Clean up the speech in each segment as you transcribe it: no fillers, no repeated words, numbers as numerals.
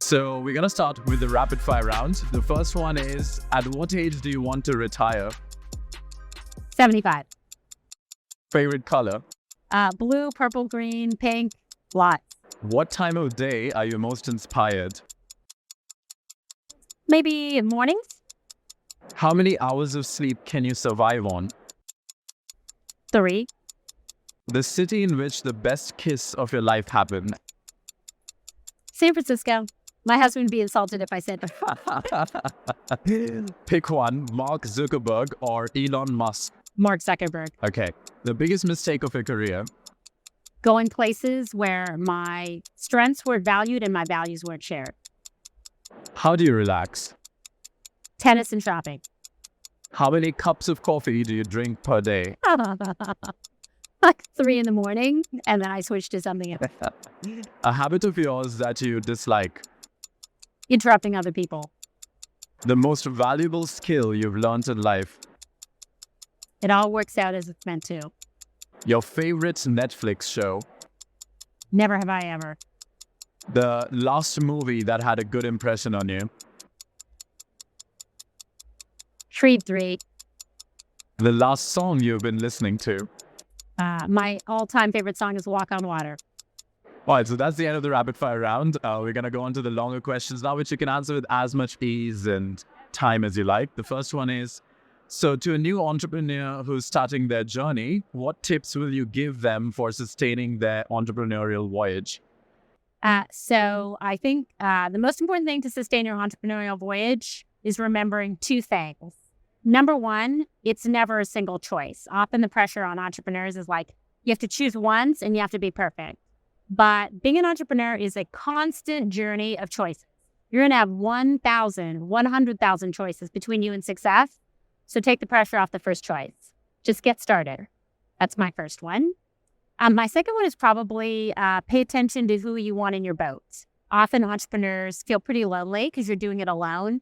So we're going to start with the rapid fire round. The first one is, at what age do you want to retire? 75. Favorite color? Blue, purple, green, pink, lot. What time of day are you most inspired? Maybe mornings? How many hours of sleep can you survive on? 3. The city in which the best kiss of your life happened? San Francisco. My husband would be insulted if I said Pick one, Mark Zuckerberg or Elon Musk. Mark Zuckerberg. Okay. The biggest mistake of your career? Going places where my strengths were valued and my values weren't shared. How do you relax? Tennis and shopping. How many cups of coffee do you drink per day? Like 3 in the morning, and then I switched to something else. A habit of yours that you dislike? Interrupting other people. The most valuable skill you've learned in life? It all works out as it's meant to. Your favorite Netflix show? Never have I ever. The last movie that had a good impression on you? Creed 3. The last song you've been listening to? My all-time favorite song is Walk on Water. All right, so that's the end of the rapid fire round. We're going to go on to the longer questions now, which you can answer with as much ease and time as you like. The first one is, so to a new entrepreneur who's starting their journey, what tips will you give them for sustaining their entrepreneurial voyage? So I think the most important thing to sustain your entrepreneurial voyage is remembering 2 things. Number one, it's never a single choice. Often the pressure on entrepreneurs is like, you have to choose once and you have to be perfect. But being an entrepreneur is a constant journey of choices. You're going to have 1,000, 100,000 choices between you and success. So take the pressure off the first choice. Just get started. That's my first one. My second one is probably pay attention to who you want in your boat. Often entrepreneurs feel pretty lonely because you're doing it alone.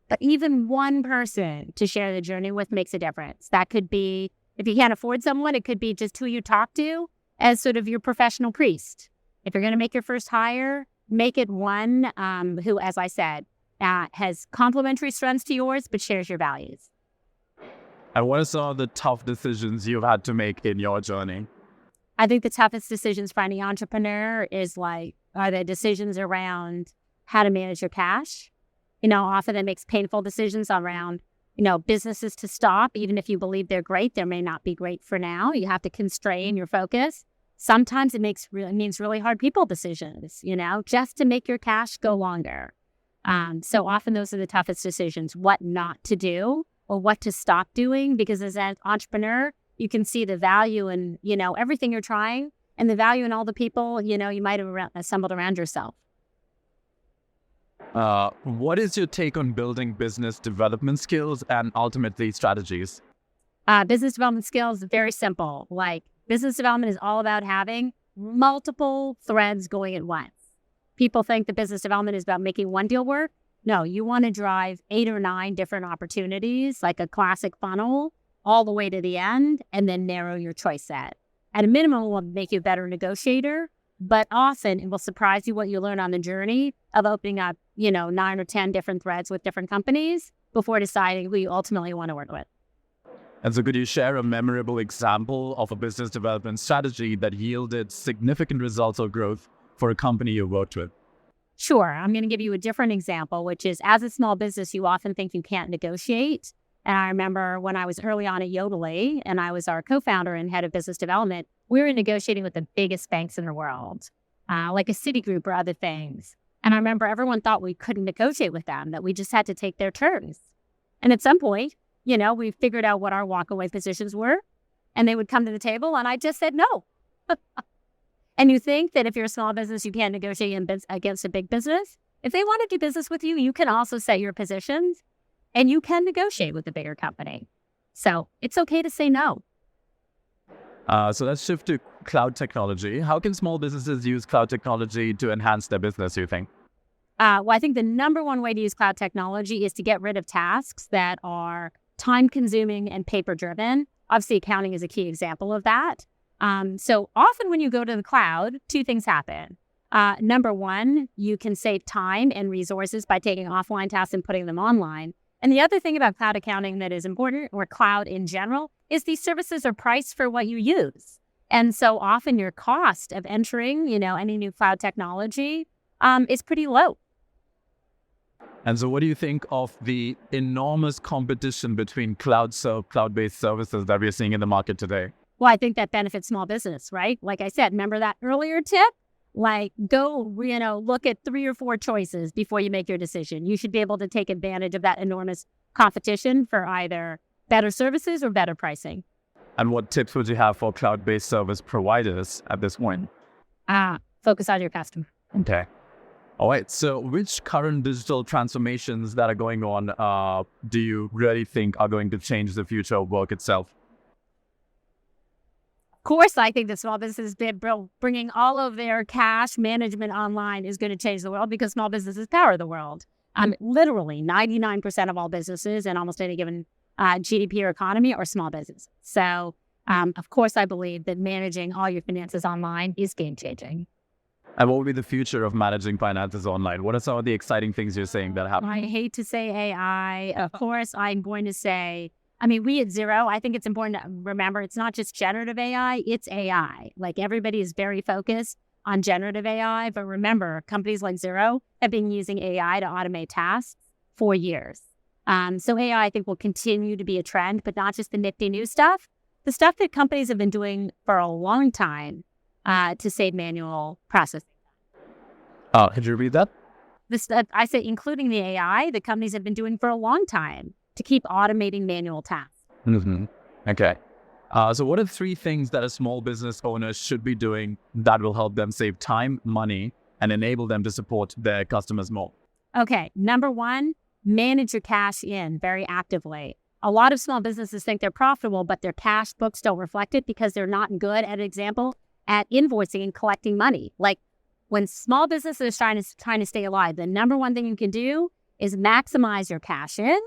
But even one person to share the journey with makes a difference. That could be, if you can't afford someone, it could be just who you talk to as sort of your professional priest. If you're going to make your first hire, make it one who, as I said, has complementary strengths to yours, but shares your values. And what are some of the tough decisions you've had to make in your journey? I think the toughest decisions for any entrepreneur are the decisions around how to manage your cash. Often it makes painful decisions around, businesses to stop. Even if you believe they're great, they may not be great for now. You have to constrain your focus. Sometimes it means really hard people decisions, just to make your cash go longer. So often those are the toughest decisions, what not to do or what to stop doing, because as an entrepreneur, you can see the value in, everything you're trying and the value in all the people, you might have assembled around yourself. What is your take on building business development skills and ultimately strategies? Business development skills, very simple. Business development is all about having multiple threads going at once. People think the business development is about making one deal work. No, you want to drive 8 or 9 different opportunities, like a classic funnel, all the way to the end, and then narrow your choice set. At a minimum, it will make you a better negotiator, but often it will surprise you what you learn on the journey of opening up, 9 or 10 different threads with different companies before deciding who you ultimately want to work with. And so could you share a memorable example of a business development strategy that yielded significant results or growth for a company you worked with? Sure. I'm going to give you a different example, which is as a small business, you often think you can't negotiate. And I remember when I was early on at Yodlee and I was our co-founder and head of business development, we were negotiating with the biggest banks in the world, like a Citigroup or other things. And I remember everyone thought we couldn't negotiate with them, that we just had to take their terms. And at some point, we figured out what our walkaway positions were, and they would come to the table, and I just said no. And you think that if you're a small business, you can't negotiate against a big business. If they want to do business with you, you can also set your positions, and you can negotiate with a bigger company. So it's okay to say no. So let's shift to cloud technology. How can small businesses use cloud technology to enhance their business, you think? Well, I think the number one way to use cloud technology is to get rid of tasks that are time-consuming and paper-driven. Obviously, accounting is a key example of that. So often when you go to the cloud, 2 things happen. Number one, you can save time and resources by taking offline tasks and putting them online. And the other thing about cloud accounting that is important, or cloud in general, is these services are priced for what you use. And so often your cost of entering, any new cloud technology is pretty low. And so what do you think of the enormous competition between cloud-based services that we're seeing in the market today? Well, I think that benefits small business, right? Like I said, remember that earlier tip? Like go, look at 3 or 4 choices before you make your decision. You should be able to take advantage of that enormous competition for either better services or better pricing. And what tips would you have for cloud-based service providers at this point? Focus on your customer. Okay. All right. So which current digital transformations that are going on do you really think are going to change the future of work itself? Of course, I think that small businesses bringing all of their cash management online is going to change the world, because small businesses power the world. Literally 99% of all businesses in almost any given GDP or economy are small businesses. So, of course, I believe that managing all your finances online is game-changing. And what will be the future of managing finances online? What are some of the exciting things you're saying that happen? I hate to say AI. Of course, I'm going to say, we at Xero, I think it's important to remember it's not just generative AI, it's AI. Like everybody is very focused on generative AI, but remember, companies like Xero have been using AI to automate tasks for years. So AI, I think, will continue to be a trend, but not just the nifty new stuff, the stuff that companies have been doing for a long time to save manual processing. Could you read that? I say including the AI that companies have been doing for a long time to keep automating manual tasks. Mm-hmm. Okay. So what are 3 things that a small business owner should be doing that will help them save time, money, and enable them to support their customers more? Okay. Number 1, manage your cash in very actively. A lot of small businesses think they're profitable, but their cash books don't reflect it because they're not good, at example, at invoicing and collecting money. Like when small businesses are trying to stay alive, the number 1 thing you can do is maximize your cash in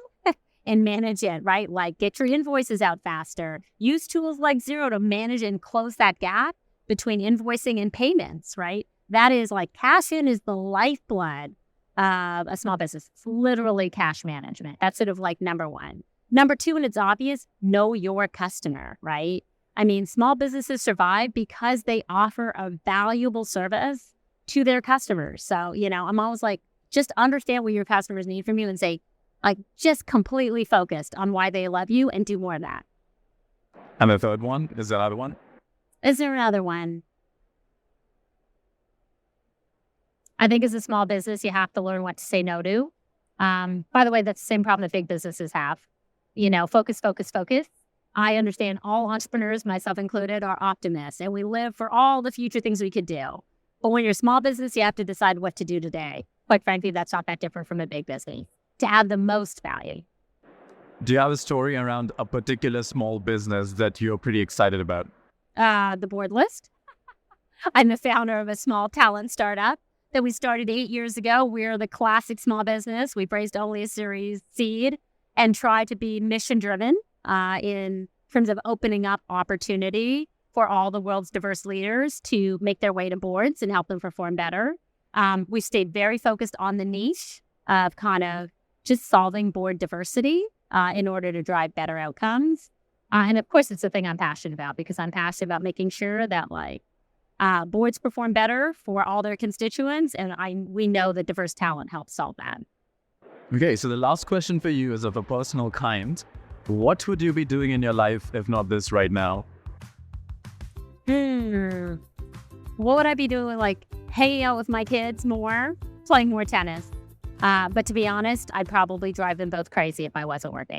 and manage it, right? Like get your invoices out faster. Use tools like Xero to manage and close that gap between invoicing and payments, right? That is like cash in is the lifeblood of a small business. It's literally cash management. That's sort of like number 1. Number 2, and it's obvious, know your customer, right? Small businesses survive because they offer a valuable service to their customers. So, I'm always like, just understand what your customers need from you and say, just completely focused on why they love you and do more of that. And the third one, is there another one? Is there another one? I think as a small business, you have to learn what to say no to. By the way, that's the same problem that big businesses have. Focus, focus, focus. I understand all entrepreneurs, myself included, are optimists, and we live for all the future things we could do. But when you're a small business, you have to decide what to do today. Quite frankly, that's not that different from a big business to add the most value. Do you have a story around a particular small business that you're pretty excited about? The board list. I'm the founder of a small talent startup that we started 8 years ago. We're the classic small business. We've raised only a Series seed and try to be mission-driven in terms of opening up opportunity for all the world's diverse leaders to make their way to boards and help them perform better. We stayed very focused on the niche of kind of just solving board diversity in order to drive better outcomes. And of course, it's the thing I'm passionate about, because I'm passionate about making sure that boards perform better for all their constituents. And we know that diverse talent helps solve that. Okay, so the last question for you is of a personal kind. What would you be doing in your life if not this right now? What would I be doing? Hanging out with my kids more, playing more tennis. But to be honest, I'd probably drive them both crazy if I wasn't working.